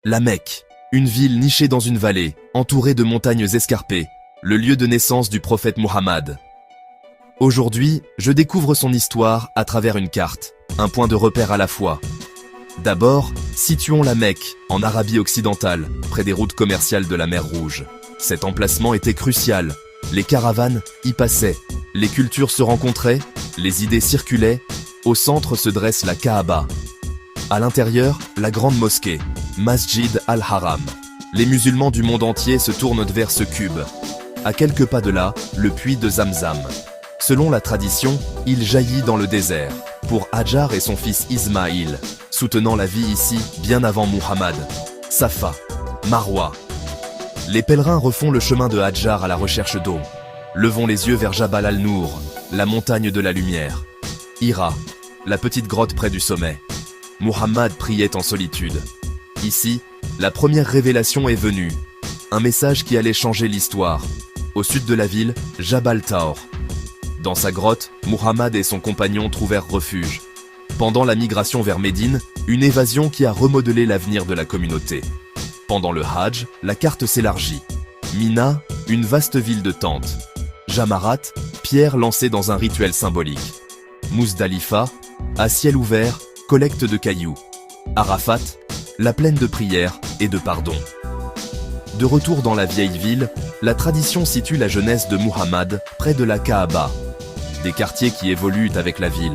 La Mecque, une ville nichée dans une vallée, entourée de montagnes escarpées, le lieu de naissance du prophète Muhammad. Aujourd'hui, je découvre son histoire à travers une carte, un point de repère à la fois. D'abord, situons la Mecque, en Arabie occidentale, près des routes commerciales de la mer Rouge. Cet emplacement était crucial. Les caravanes y passaient, les cultures se rencontraient, les idées circulaient. Au centre se dresse la Kaaba. À l'intérieur, la grande mosquée, Masjid al-Haram. Les musulmans du monde entier se tournent vers ce cube. À quelques pas de là, le puits de Zamzam. Selon la tradition, il jaillit dans le désert, pour Hadjar et son fils Ismaïl, soutenant la vie ici bien avant Muhammad. Safa, Marwa. Les pèlerins refont le chemin de Hadjar à la recherche d'eau. Levons les yeux vers Jabal al-Nour, la montagne de la lumière. Hira, la petite grotte près du sommet. Muhammad priait en solitude. Ici, la première révélation est venue. Un message qui allait changer l'histoire. Au sud de la ville, Jabal Taor. Dans sa grotte, Muhammad et son compagnon trouvèrent refuge. Pendant la migration vers Médine, une évasion qui a remodelé l'avenir de la communauté. Pendant le Hajj, la carte s'élargit. Mina, une vaste ville de tentes. Jamarat, pierre lancée dans un rituel symbolique. Muzdalifa, à ciel ouvert, collecte de cailloux. Arafat, la plaine de prière et de pardon. De retour dans la vieille ville, la tradition situe la jeunesse de Muhammad près de la Kaaba. Des quartiers qui évoluent avec la ville.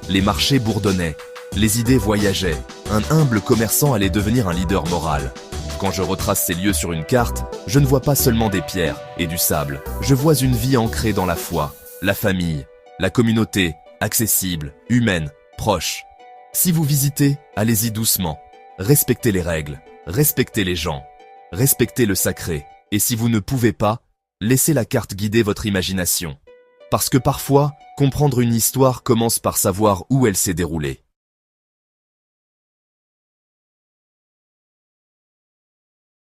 Les marchés bourdonnaient, les idées voyageaient. Un humble commerçant allait devenir un leader moral. Quand je retrace ces lieux sur une carte, je ne vois pas seulement des pierres et du sable. Je vois une vie ancrée dans la foi, la famille, la communauté, accessible, humaine, proche. Si vous visitez, allez-y doucement. Respectez les règles, respectez les gens, respectez le sacré. Et si vous ne pouvez pas, laissez la carte guider votre imagination. Parce que parfois, comprendre une histoire commence par savoir où elle s'est déroulée.